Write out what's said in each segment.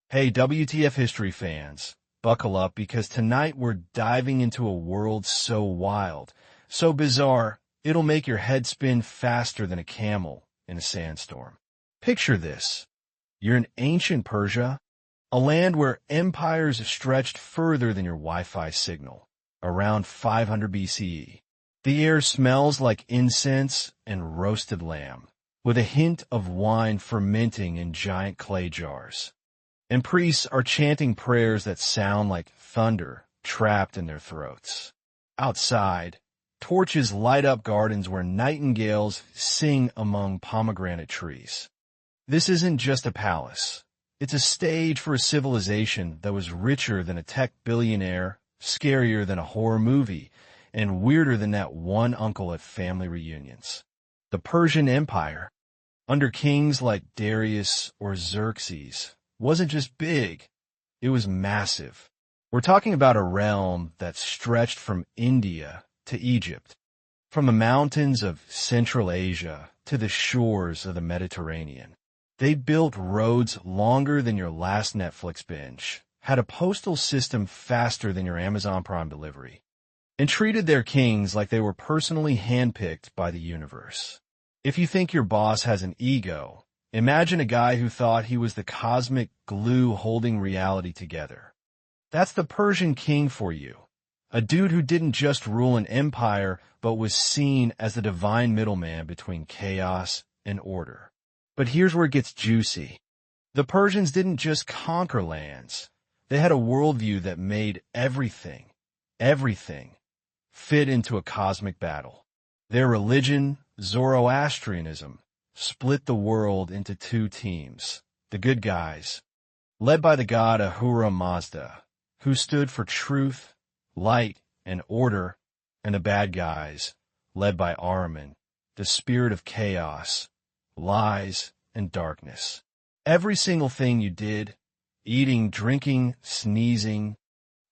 Hey, WTF history fans, buckle up because tonight we're diving into a world so wild, so bizarre, it'll make your head spin faster than a camel in a sandstorm. Picture this. You're in ancient Persia, a land where empires stretched further than your Wi-Fi signal, around 500 BCE. The air smells like incense and roasted lamb, with a hint of wine fermenting in giant clay jars. And priests are chanting prayers that sound like thunder trapped in their throats. Outside, torches light up gardens where nightingales sing among pomegranate trees. This isn't just a palace. It's a stage for a civilization that was richer than a tech billionaire, scarier than a horror movie, and weirder than that one uncle at family reunions. The Persian Empire, under kings like Darius or Xerxes, wasn't just big, it was massive. We're talking about a realm that stretched from India to Egypt, from the mountains of Central Asia to the shores of the Mediterranean. They built roads longer than your last Netflix binge, had a postal system faster than your Amazon Prime delivery, and treated their kings like they were personally handpicked by the universe. If you think your boss has an ego, imagine a guy who thought he was the cosmic glue holding reality together. That's the Persian king for you. A dude who didn't just rule an empire, but was seen as the divine middleman between chaos and order. But here's where it gets juicy. The Persians didn't just conquer lands. They had a worldview that made everything, fit into a cosmic battle. Their religion, Zoroastrianism, split the world into two teams. The good guys, led by the god Ahura Mazda, who stood for truth, light, and order, and the bad guys, led by Ahriman, the spirit of chaos, lies, and darkness. Every single thing you did, eating, drinking, sneezing,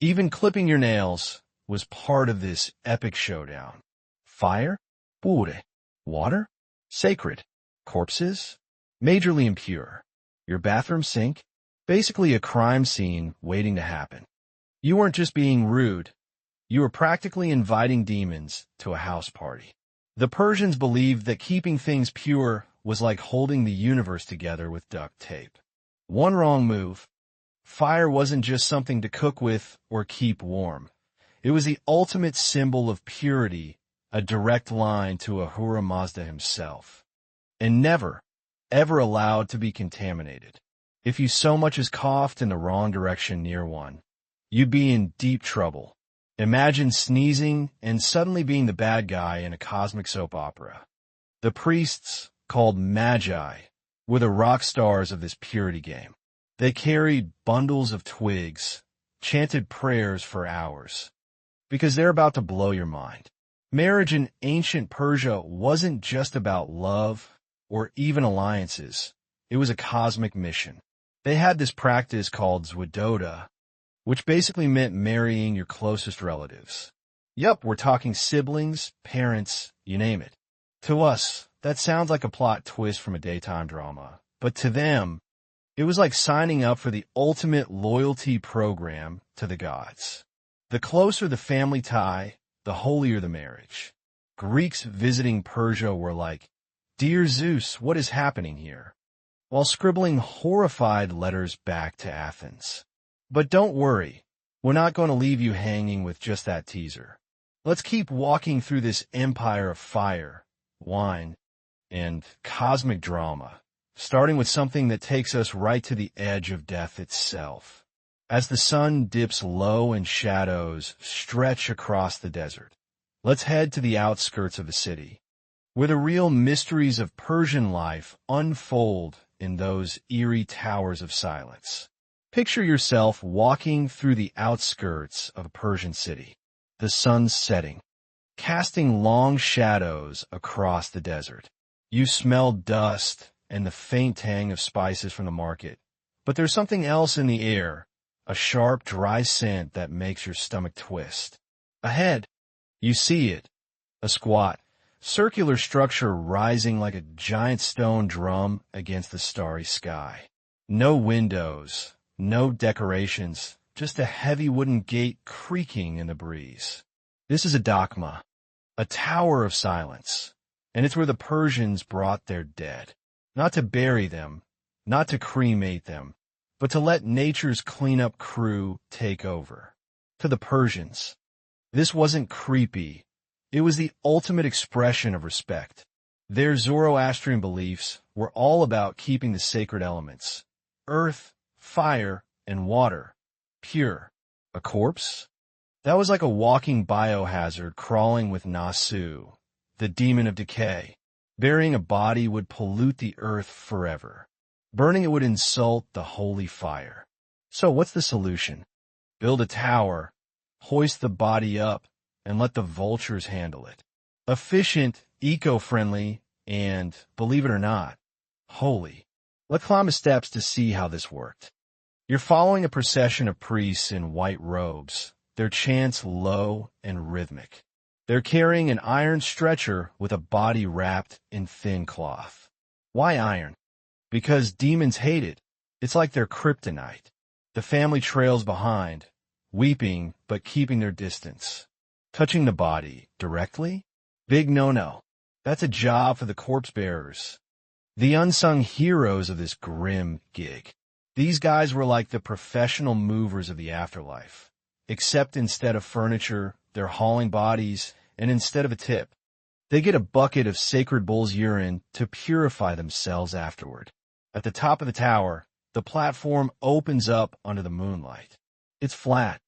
even clipping your nails, was part of this epic showdown. Fire? Pure. Water? Sacred. Corpses? Majorly impure. Your bathroom sink? Basically a crime scene waiting to happen. You weren't just being rude. You were practically inviting demons to a house party. The Persians believed that keeping things pure was like holding the universe together with duct tape. One wrong move. Fire wasn't just something to cook with or keep warm. It was the ultimate symbol of purity, a direct line to Ahura Mazda himself. And never, ever allowed to be contaminated. If you so much as coughed in the wrong direction near one, you'd be in deep trouble. Imagine sneezing and suddenly being the bad guy in a cosmic soap opera. The priests, called magi, were the rock stars of this purity game. They carried bundles of twigs, chanted prayers for hours, because they're about to blow your mind. Marriage in ancient Persia wasn't just about love or even alliances. It was a cosmic mission. They had this practice called zwidoda, which basically meant marrying your closest relatives. Yup, we're talking siblings, parents, you name it. To us, that sounds like a plot twist from a daytime drama, but to them, it was like signing up for the ultimate loyalty program to the gods. The closer the family tie, the holier the marriage. Greeks visiting Persia were like, "Dear Zeus, what is happening here?" while scribbling horrified letters back to Athens. But don't worry, we're not going to leave you hanging with just that teaser. Let's keep walking through this empire of fire, wine, and cosmic drama, starting with something that takes us right to the edge of death itself. As the sun dips low and shadows stretch across the desert, let's head to the outskirts of the city, where the real mysteries of Persian life unfold in those eerie towers of silence. Picture yourself walking through the outskirts of a Persian city, the sun setting, casting long shadows across the desert. You smell dust and the faint tang of spices from the market, but there's something else in the air, a sharp, dry scent that makes your stomach twist. Ahead, you see it, a squat, circular structure rising like a giant stone drum against the starry sky. No windows, No decorations, just a heavy wooden gate creaking in the breeze. This is a dakma, a tower of silence, and it's where the Persians brought their dead. Not to bury them, not to cremate them, but to let nature's cleanup crew take over. To the Persians, this wasn't creepy. It was the ultimate expression of respect. Their Zoroastrian beliefs were all about keeping the sacred elements, earth, fire, and water, pure. A corpse? That was like a walking biohazard crawling with Nasu, the demon of decay. Burying a body would pollute the earth forever. Burning it would insult the holy fire. So what's the solution? Build a tower, hoist the body up, and let the vultures handle it. Efficient, eco-friendly, and, believe it or not, holy. Let's climb the steps to see how this worked. You're following a procession of priests in white robes, their chants low and rhythmic. They're carrying an iron stretcher with a body wrapped in thin cloth. Why iron? Because demons hate it. It's like their kryptonite. The family trails behind, weeping but keeping their distance. Touching the body directly? Big no-no. That's a job for the corpse bearers. The unsung heroes of this grim gig. These guys were like the professional movers of the afterlife. Except instead of furniture, they're hauling bodies, and instead of a tip, they get a bucket of sacred bull's urine to purify themselves afterward. At the top of the tower, the platform opens up under the moonlight. It's flat,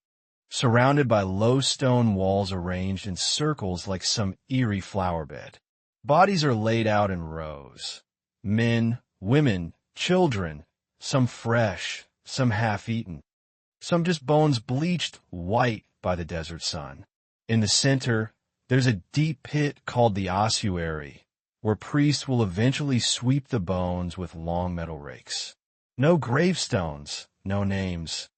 surrounded by low stone walls arranged in circles like some eerie flower bed. Bodies are laid out in rows. Men, women, children, some fresh, some half-eaten, some just bones bleached white by the desert sun. In the center, there's a deep pit called the ossuary, where priests will eventually sweep the bones with long metal rakes. No gravestones, no names,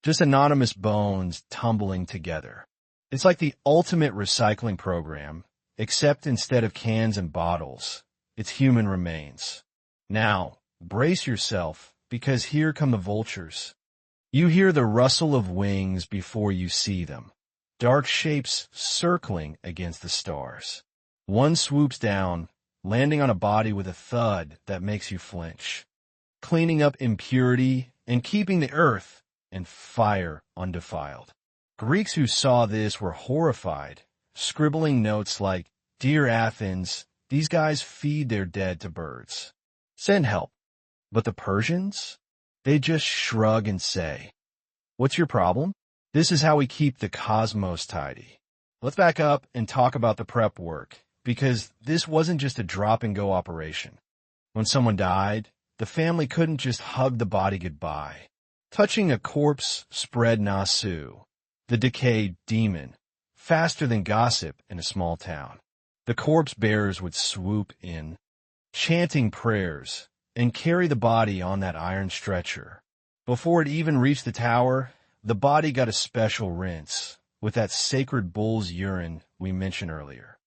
just anonymous bones tumbling together. It's like the ultimate recycling program, except instead of cans and bottles, it's human remains. Now, brace yourself, because here come the vultures. You hear the rustle of wings before you see them. Dark shapes circling against the stars. One swoops down, landing on a body with a thud that makes you flinch, cleaning up impurity and keeping the earth and fire undefiled. Greeks who saw this were horrified, scribbling notes like, "Dear Athens, these guys feed their dead to birds. Send help." But the Persians? They just shrug and say, "What's your problem?" This is how we keep the cosmos tidy. Let's back up and talk about the prep work, because this wasn't just a drop-and-go operation. When someone died, the family couldn't just hug the body goodbye. Touching a corpse spread Nasu, the decayed demon, faster than gossip in a small town. The corpse bearers would swoop in, chanting prayers, and carry the body on that iron stretcher. Before it even reached the tower, the body got a special rinse with that sacred bull's urine we mentioned earlier.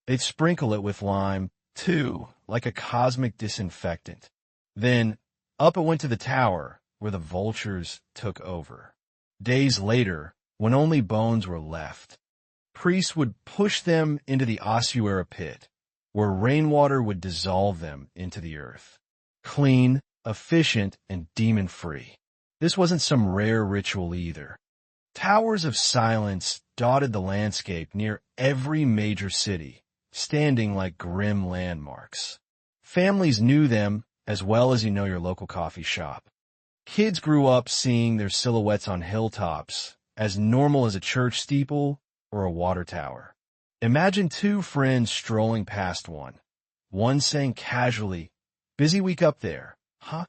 They'd sprinkle it with lime, too, like a cosmic disinfectant. Then, up it went to the tower, where the vultures took over. Days later, when only bones were left, priests would push them into the ossuary pit, where rainwater would dissolve them into the earth. Clean, efficient, and demon-free. This wasn't some rare ritual either. Towers of silence dotted the landscape near every major city, standing like grim landmarks. Families knew them as well as you know your local coffee shop. Kids grew up seeing their silhouettes on hilltops, as normal as a church steeple or a water tower. Imagine two friends strolling past one saying casually, "Busy week up there, huh?"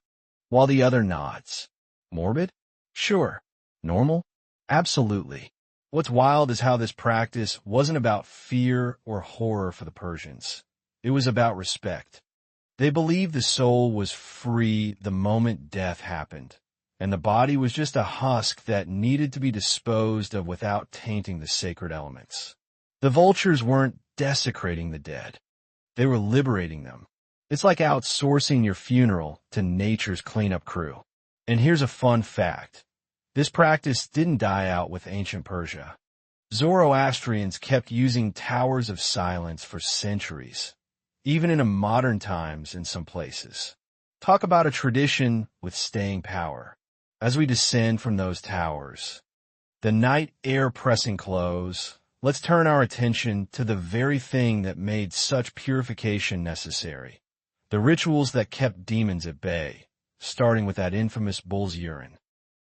while the other nods. Morbid? Sure. Normal? Absolutely. What's wild is how this practice wasn't about fear or horror for the Persians. It was about respect. They believed the soul was free the moment death happened, and the body was just a husk that needed to be disposed of without tainting the sacred elements. The vultures weren't desecrating the dead. They were liberating them. It's like outsourcing your funeral to nature's cleanup crew. And here's a fun fact. This practice didn't die out with ancient Persia. Zoroastrians kept using towers of silence for centuries, even in modern times in some places. Talk about a tradition with staying power. As we descend from those towers, the night air pressing close, let's turn our attention to the very thing that made such purification necessary. The rituals that kept demons at bay, starting with that infamous bull's urine.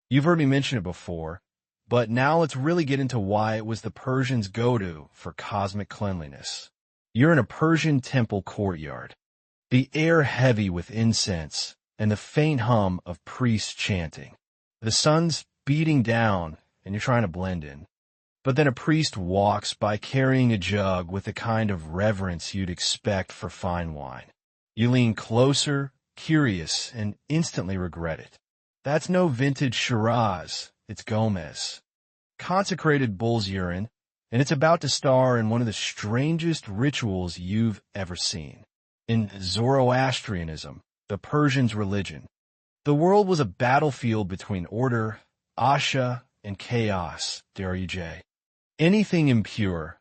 You've heard me mention it before, but now let's really get into why it was the Persians' go-to for cosmic cleanliness. You're in a Persian temple courtyard. The air heavy with incense and the faint hum of priests chanting. The sun's beating down and you're trying to blend in. But then a priest walks by carrying a jug with the kind of reverence you'd expect for fine wine. You lean closer, curious, and instantly regret it. That's no vintage Shiraz, it's Gomez. Consecrated bull's urine, and it's about to star in one of the strangest rituals you've ever seen. In Zoroastrianism, the Persians' religion, the world was a battlefield between order, asha, and chaos, dare you J. Anything impure,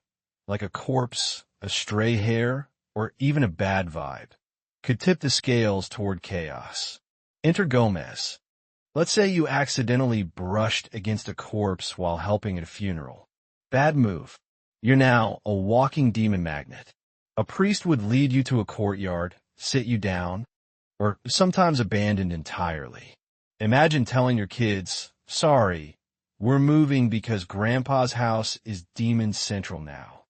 like a corpse, a stray hair, or even a bad vibe, could tip the scales toward chaos. Enter Gomez. Let's say you accidentally brushed against a corpse while helping at a funeral. Bad move. You're now a walking demon magnet. A priest would lead you to a courtyard, sit you down, or sometimes abandoned entirely. Imagine telling your kids, sorry, we're moving because Grandpa's house is demon central now.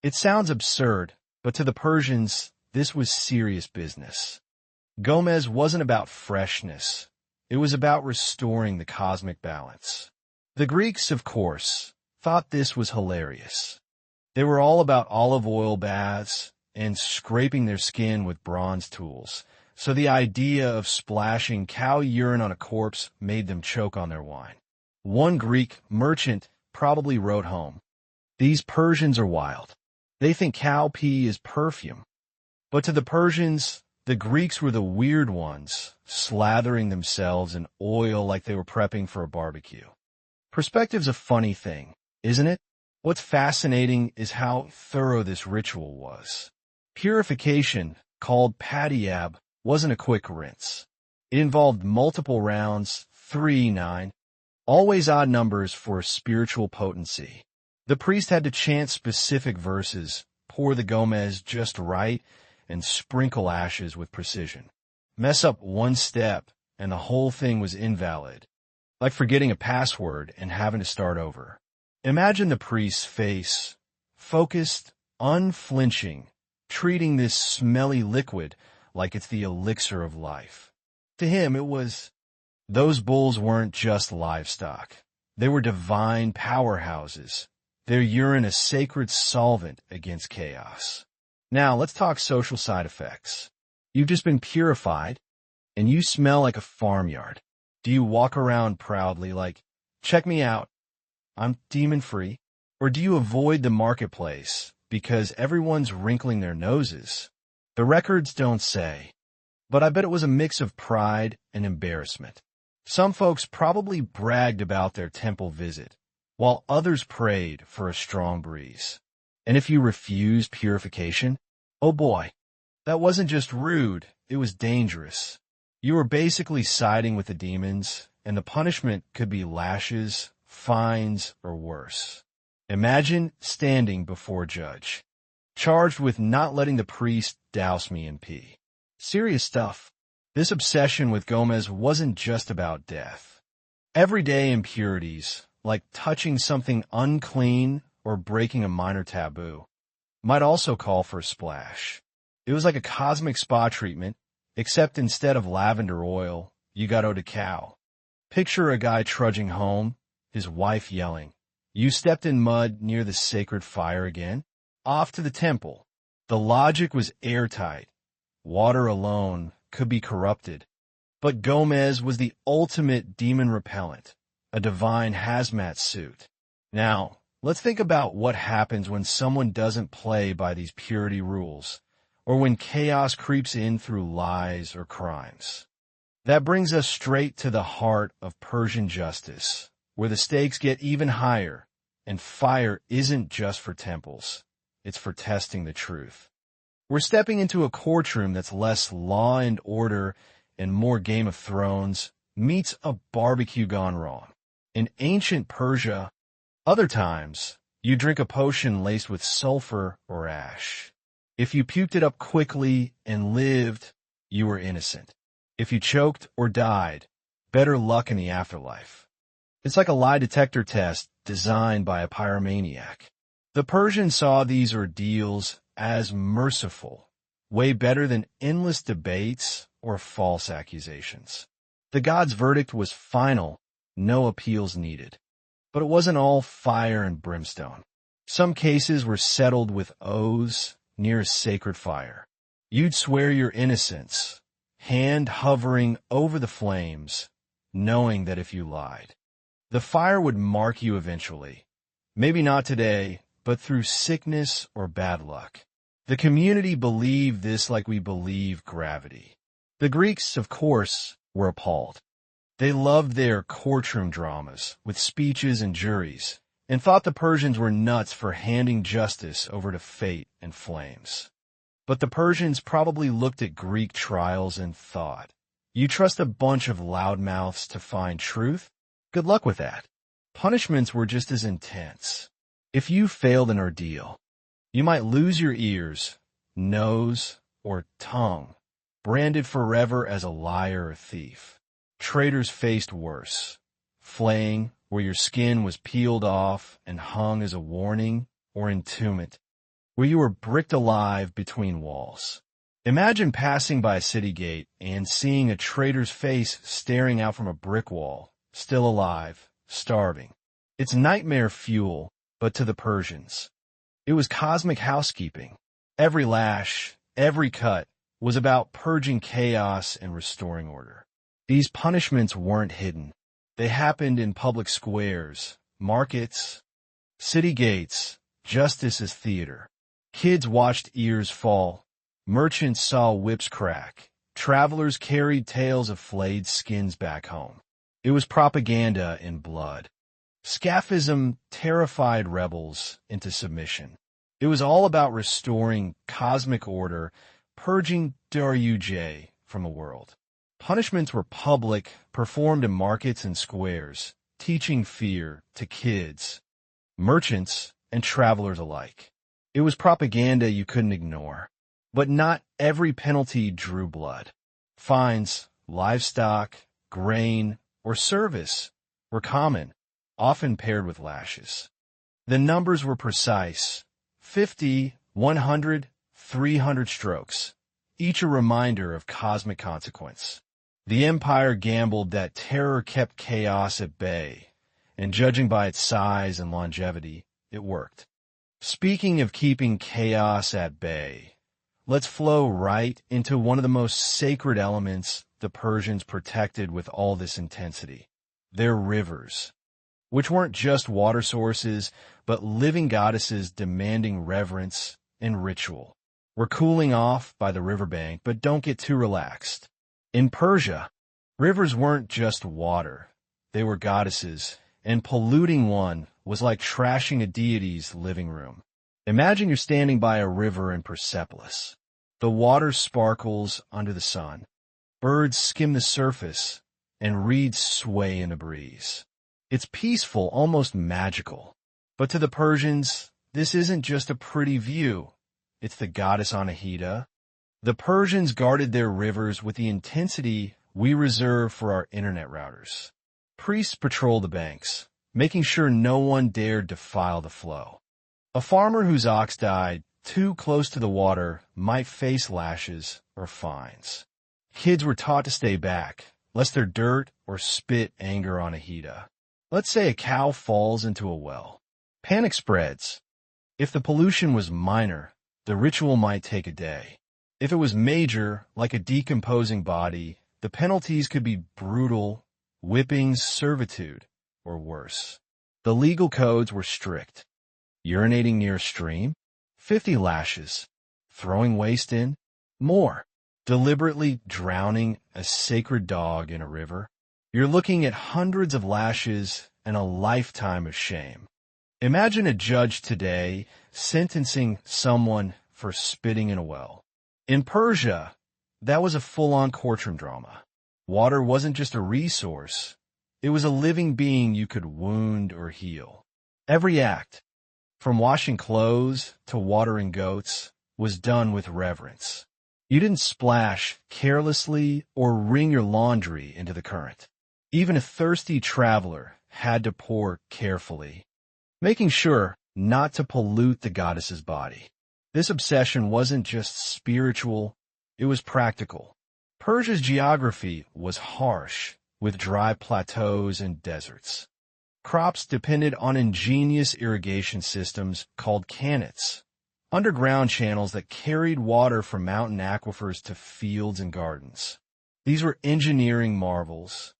It sounds absurd, but to the Persians, this was serious business. Gomez wasn't about freshness. It was about restoring the cosmic balance. The Greeks, of course, thought this was hilarious. They were all about olive oil baths and scraping their skin with bronze tools, so the idea of splashing cow urine on a corpse made them choke on their wine. One Greek merchant probably wrote home, "These Persians are wild. They think cow pee is perfume." But to the Persians, the Greeks were the weird ones, slathering themselves in oil like they were prepping for a barbecue. Perspective's a funny thing, isn't it? What's fascinating is how thorough this ritual was. Purification, called patiyab, wasn't a quick rinse. It involved multiple rounds, 3, 9, always odd numbers for spiritual potency. The priest had to chant specific verses, pour the Gomez just right, and sprinkle ashes with precision. Mess up one step, and the whole thing was invalid, like forgetting a password and having to start over. Imagine the priest's face, focused, unflinching, treating this smelly liquid like it's the elixir of life. To him, it was, those bulls weren't just livestock. They were divine powerhouses, their urine a sacred solvent against chaos. Now, let's talk social side effects. You've just been purified, and you smell like a farmyard. Do you walk around proudly like, check me out, I'm demon-free? Or do you avoid the marketplace because everyone's wrinkling their noses? The records don't say, but I bet it was a mix of pride and embarrassment. Some folks probably bragged about their temple visit, while others prayed for a strong breeze. And if you refuse purification, oh boy, that wasn't just rude, it was dangerous. You were basically siding with the demons, and the punishment could be lashes, fines, or worse. Imagine standing before a judge, charged with not letting the priest douse me in pee. Serious stuff. This obsession with Gomez wasn't just about death. Everyday impurities, like touching something unclean or breaking a minor taboo, might also call for a splash. It was like a cosmic spa treatment, except instead of lavender oil, you got eau de cow. Picture a guy trudging home, his wife yelling, "You stepped in mud near the sacred fire again?" Off to the temple. The logic was airtight. Water alone could be corrupted. But Gomez was the ultimate demon repellent, a divine hazmat suit. Now, let's think about what happens when someone doesn't play by these purity rules, or when chaos creeps in through lies or crimes. That brings us straight to the heart of Persian justice, where the stakes get even higher, and fire isn't just for temples, it's for testing the truth. We're stepping into a courtroom that's less law and order and more Game of Thrones meets a barbecue gone wrong. In ancient Persia, other times, you drink a potion laced with sulfur or ash. If you puked it up quickly and lived, you were innocent. If you choked or died, better luck in the afterlife. It's like a lie detector test designed by a pyromaniac. The Persians saw these ordeals as merciful, way better than endless debates or false accusations. The god's verdict was final, no appeals needed. But it wasn't all fire and brimstone. Some cases were settled with oaths near a sacred fire. You'd swear your innocence, hand hovering over the flames, knowing that if you lied, the fire would mark you eventually. Maybe not today, but through sickness or bad luck. The community believed this like we believe gravity. The Greeks, of course, were appalled. They loved their courtroom dramas with speeches and juries, and thought the Persians were nuts for handing justice over to fate and flames. But the Persians probably looked at Greek trials and thought, you trust a bunch of loudmouths to find truth? Good luck with that. Punishments were just as intense. If you failed an ordeal, you might lose your ears, nose, or tongue, branded forever as a liar or thief. Traitors faced worse, flaying where your skin was peeled off and hung as a warning, or entombment, where you were bricked alive between walls. Imagine passing by a city gate and seeing a traitor's face staring out from a brick wall, still alive, starving. It's nightmare fuel, but to the Persians, it was cosmic housekeeping. Every lash, every cut, was about purging chaos and restoring order. These punishments weren't hidden. They happened in public squares, markets, city gates, justice as theater. Kids watched ears fall. Merchants saw whips crack. Travelers carried tales of flayed skins back home. It was propaganda in blood. Scaphism terrified rebels into submission. It was all about restoring cosmic order, purging Daryuj from the world. Punishments were public, performed in markets and squares, teaching fear to kids, merchants, and travelers alike. It was propaganda you couldn't ignore. But not every penalty drew blood. Fines, livestock, grain, or service were common, often paired with lashes. The numbers were precise: 50, 100, 300 strokes, each a reminder of cosmic consequence. The empire gambled that terror kept chaos at bay, and judging by its size and longevity, it worked. Speaking of keeping chaos at bay, let's flow right into one of the most sacred elements the Persians protected with all this intensity: their rivers, which weren't just water sources, but living goddesses demanding reverence and ritual. We're cooling off by the riverbank, but don't get too relaxed. In Persia, rivers weren't just water. They were goddesses, and polluting one was like trashing a deity's living room. Imagine you're standing by a river in Persepolis. The water sparkles under the sun. Birds skim the surface, and reeds sway in the breeze. It's peaceful, almost magical. But to the Persians, this isn't just a pretty view. It's the goddess Anahita. The Persians guarded their rivers with the intensity we reserve for our internet routers. Priests patrolled the banks, making sure no one dared defile the flow. A farmer whose ox died too close to the water might face lashes or fines. Kids were taught to stay back, lest their dirt or spit anger Anahita. Let's say a cow falls into a well. Panic spreads. If the pollution was minor, the ritual might take a day. If it was major, like a decomposing body, the penalties could be brutal, whippings, servitude, or worse. The legal codes were strict. Urinating near a stream? 50 lashes. Throwing waste in? More. deliberately drowning a sacred dog in a river. You're looking at hundreds of lashes and a lifetime of shame. Imagine a judge today sentencing someone for spitting in a well. In Persia, that was a full-on courtroom drama. Water wasn't just a resource, it was a living being you could wound or heal. Every act, from washing clothes to watering goats, was done with reverence. You didn't splash carelessly or wring your laundry into the current. Even a thirsty traveler had to pour carefully, making sure not to pollute the goddess's body. This obsession wasn't just spiritual, it was practical. Persia's geography was harsh, with dry plateaus and deserts. Crops depended on ingenious irrigation systems called qanats, underground channels that carried water from mountain aquifers to fields and gardens. These were engineering marvels,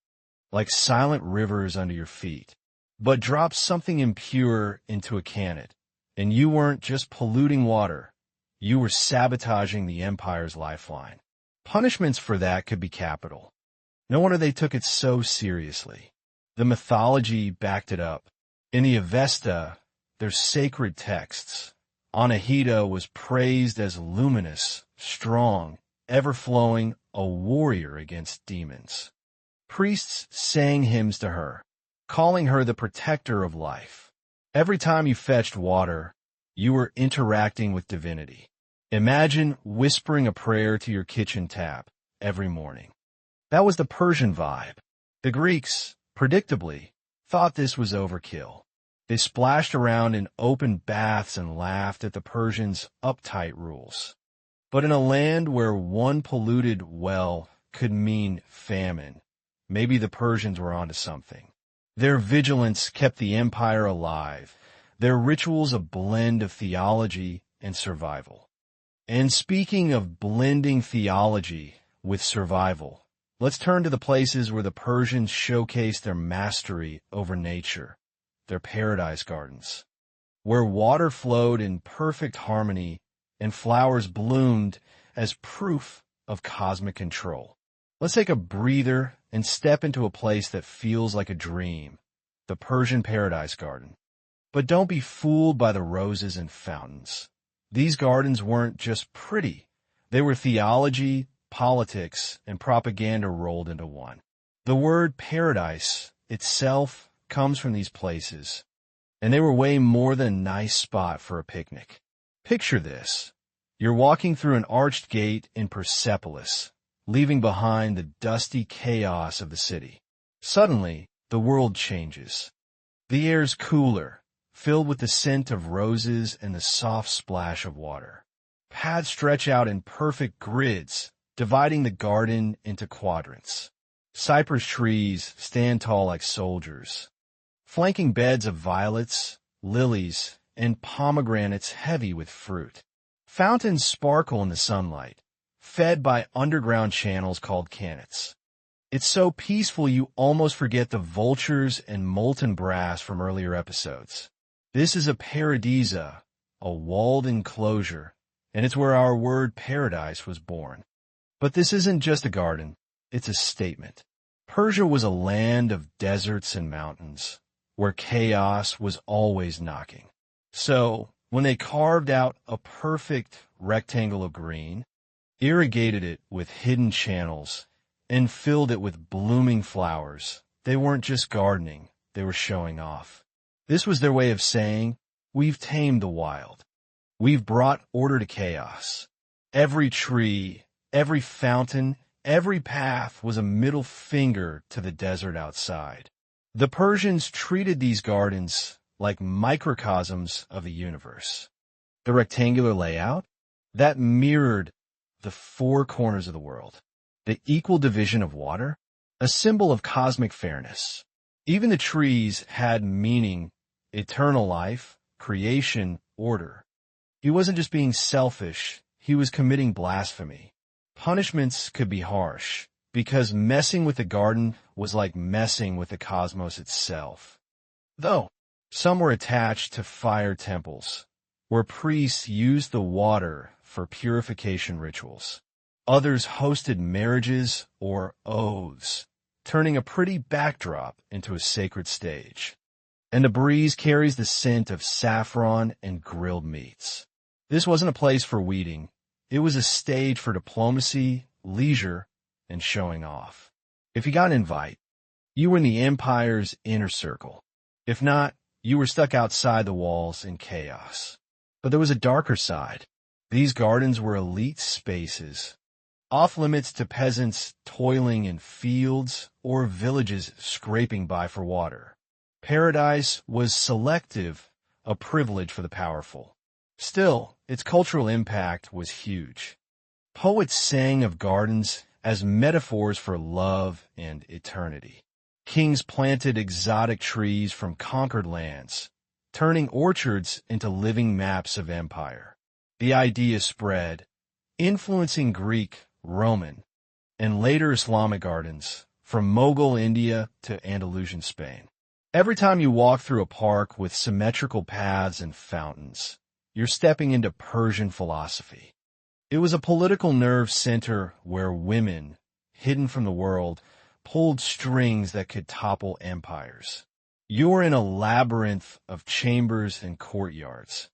like silent rivers under your feet. But drop something impure into a qanat, and you weren't just polluting water, you were sabotaging the empire's lifeline. Punishments for that could be capital. No wonder they took it so seriously. The mythology backed it up. In the Avesta, there's sacred texts. Anahita was praised as luminous, strong, ever-flowing, a warrior against demons. Priests sang hymns to her, calling her the protector of life. Every time you fetched water, you were interacting with divinity. Imagine whispering a prayer to your kitchen tap every morning. That was the Persian vibe. The Greeks, predictably, thought this was overkill. They splashed around in open baths and laughed at the Persians' uptight rules. But in a land where one polluted well could mean famine, maybe the Persians were onto something. Their vigilance kept the empire alive, their rituals a blend of theology and survival. And speaking of blending theology with survival, let's turn to the places where the Persians showcased their mastery over nature, their paradise gardens, where water flowed in perfect harmony and flowers bloomed as proof of cosmic control. Let's take a breather and step into a place that feels like a dream, the Persian Paradise Garden. But don't be fooled by the roses and fountains. These gardens weren't just pretty. They were theology, politics, and propaganda rolled into one. The word paradise itself comes from these places, and they were way more than a nice spot for a picnic. Picture this. You're walking through an arched gate in Persepolis, leaving behind the dusty chaos of the city. Suddenly, the world changes. The air's cooler, filled with the scent of roses and the soft splash of water. Paths stretch out in perfect grids, dividing the garden into quadrants. Cypress trees stand tall like soldiers, flanking beds of violets, lilies, and pomegranates heavy with fruit. Fountains sparkle in the sunlight, fed by underground channels called qanats. It's so peaceful you almost forget the vultures and molten brass from earlier episodes. This is a paradisa, a walled enclosure, and it's where our word paradise was born. But this isn't just a garden, it's a statement. Persia was a land of deserts and mountains, where chaos was always knocking. So, when they carved out a perfect rectangle of green, irrigated it with hidden channels, and filled it with blooming flowers, they weren't just gardening, they were showing off. This was their way of saying, we've tamed the wild. We've brought order to chaos. Every tree, every fountain, every path was a middle finger to the desert outside. The Persians treated these gardens like microcosms of the universe. The rectangular layout, that mirrored the four corners of the world. The equal division of water, a symbol of cosmic fairness. Even the trees had meaning, eternal life, creation, order. He wasn't just being selfish, he was committing blasphemy. Punishments could be harsh, because messing with the garden was like messing with the cosmos itself. Though, some were attached to fire temples, where priests used the water for purification rituals. Others hosted marriages or oaths, turning a pretty backdrop into a sacred stage. And the breeze carries the scent of saffron and grilled meats. This wasn't a place for weeding. It was a stage for diplomacy, leisure, and showing off. If you got an invite, you were in the empire's inner circle. If not, you were stuck outside the walls in chaos. But there was a darker side. These gardens were elite spaces, off-limits to peasants toiling in fields or villages scraping by for water. Paradise was selective, a privilege for the powerful. Still, its cultural impact was huge. Poets sang of gardens as metaphors for love and eternity. Kings planted exotic trees from conquered lands, turning orchards into living maps of empire. The idea spread, influencing Greek, Roman, and later Islamic gardens, from Mughal India to Andalusian Spain. Every time you walk through a park with symmetrical paths and fountains, you're stepping into Persian philosophy. It was a political nerve center where women, hidden from the world, pulled strings that could topple empires. You're in a labyrinth of chambers and courtyards,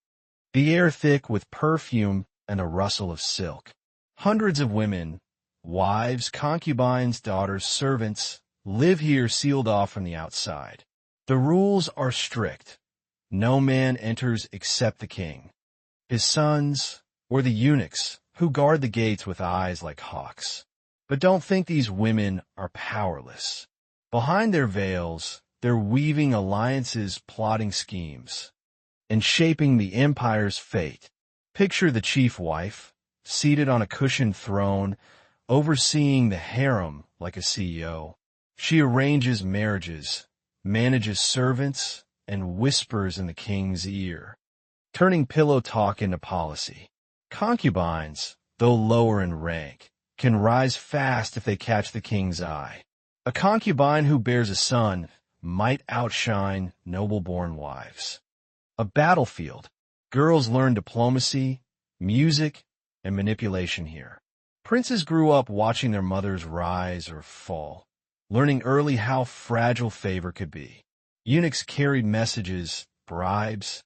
the air thick with perfume and a rustle of silk. Hundreds of women, wives, concubines, daughters, servants, live here sealed off from the outside. The rules are strict. No man enters except the king, his sons, or the eunuchs, who guard the gates with eyes like hawks. But don't think these women are powerless. Behind their veils, they're weaving alliances, plotting schemes, and shaping the empire's fate. Picture the chief wife, seated on a cushioned throne, overseeing the harem like a CEO. She arranges marriages, manages servants, and whispers in the king's ear, turning pillow talk into policy. Concubines, though lower in rank, can rise fast if they catch the king's eye. A concubine who bears a son might outshine noble-born wives. A battlefield. Girls learn diplomacy, music, and manipulation here. Princes grew up watching their mothers rise or fall, learning early how fragile favor could be. Eunuchs carried messages, bribes,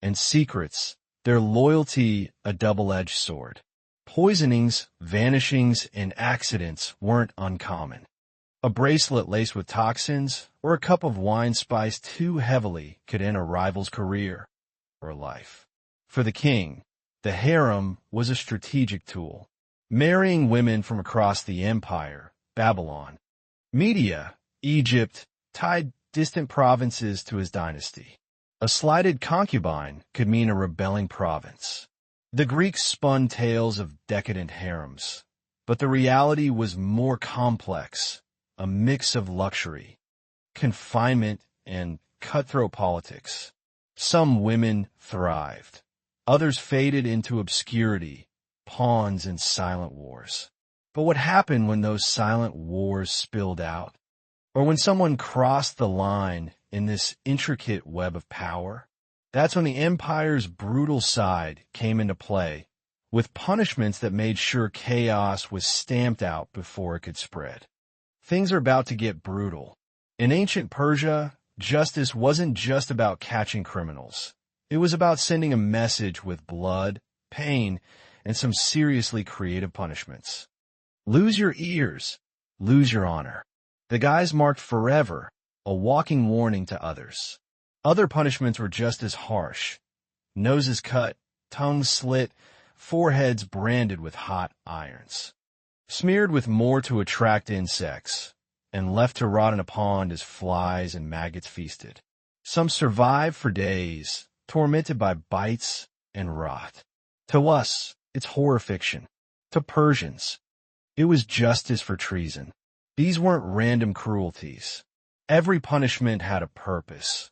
and secrets, their loyalty a double-edged sword. Poisonings, vanishings, and accidents weren't uncommon. A bracelet laced with toxins or a cup of wine spiced too heavily could end a rival's career or life. For the king, the harem was a strategic tool, marrying women from across the empire, Babylon. Media, Egypt, tied distant provinces to his dynasty. A slighted concubine could mean a rebelling province. The Greeks spun tales of decadent harems, but the reality was more complex, a mix of luxury, confinement, and cutthroat politics. Some women thrived. Others faded into obscurity, pawns in silent wars. But what happened when those silent wars spilled out? Or when someone crossed the line in this intricate web of power? That's when the empire's brutal side came into play, with punishments that made sure chaos was stamped out before it could spread. Things are about to get brutal. In ancient Persia, justice wasn't just about catching criminals. It was about sending a message with blood, pain, and some seriously creative punishments. Lose your ears, lose your honor. The guys marked forever, a walking warning to others. Other punishments were just as harsh. Noses cut, tongues slit, foreheads branded with hot irons. Smeared with more to attract insects, and left to rot in a pond as flies and maggots feasted. Some survived for days, tormented by bites and rot. To us, it's horror fiction. To Persians, it was justice for treason. These weren't random cruelties. Every punishment had a purpose.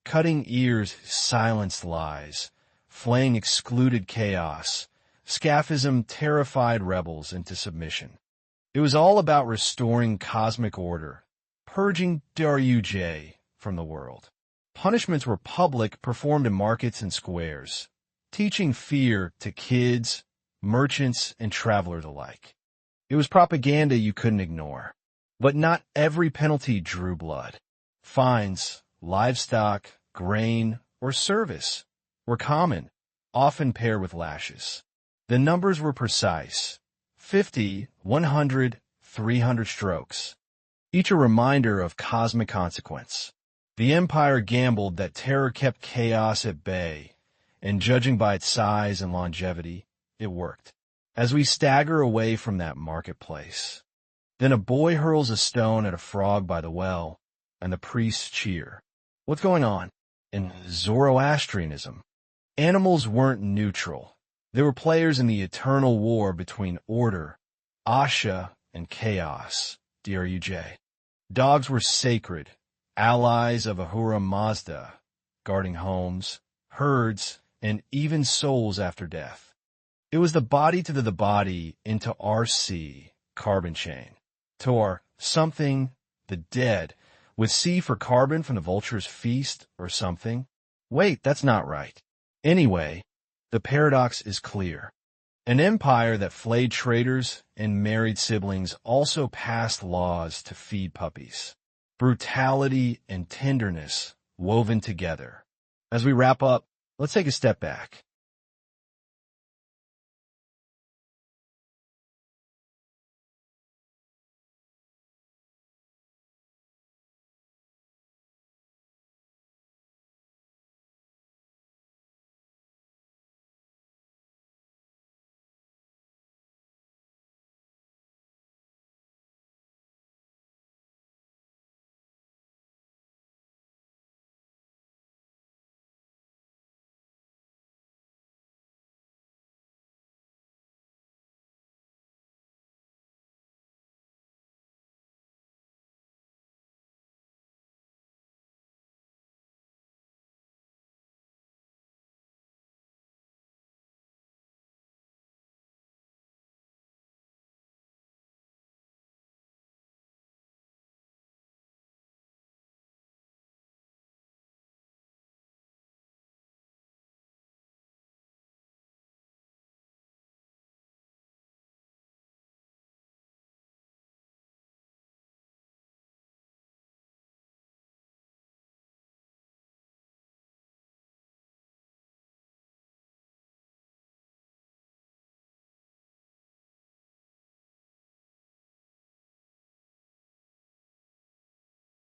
Cutting ears silenced lies. Flaying excluded chaos. Scaphism terrified rebels into submission. It was all about restoring cosmic order, purging Daryuj from the world. Punishments were public, performed in markets and squares, teaching fear to kids, merchants, and travelers alike. It was propaganda you couldn't ignore. But not every penalty drew blood. Fines, livestock, grain, or service were common, often paired with lashes. The numbers were precise: 50, 100, 300 strokes, each a reminder of cosmic consequence. The empire gambled that terror kept chaos at bay, and judging by its size and longevity, it worked. As we stagger away from that marketplace, then a boy hurls a stone at a frog by the well, and the priests cheer. What's going on? In Zoroastrianism, animals weren't neutral. They were players in the eternal war between order, Asha, and chaos, Druj. Dogs were sacred, allies of Ahura Mazda, guarding homes, herds, and even souls after death. It was the body to the body into RC, carbon chain, to our something, the dead, with C for carbon from the vulture's feast or something. Wait, that's not right. Anyway, the paradox is clear. An empire that flayed traitors and married siblings also passed laws to feed puppies. Brutality and tenderness woven together. As we wrap up, let's take a step back.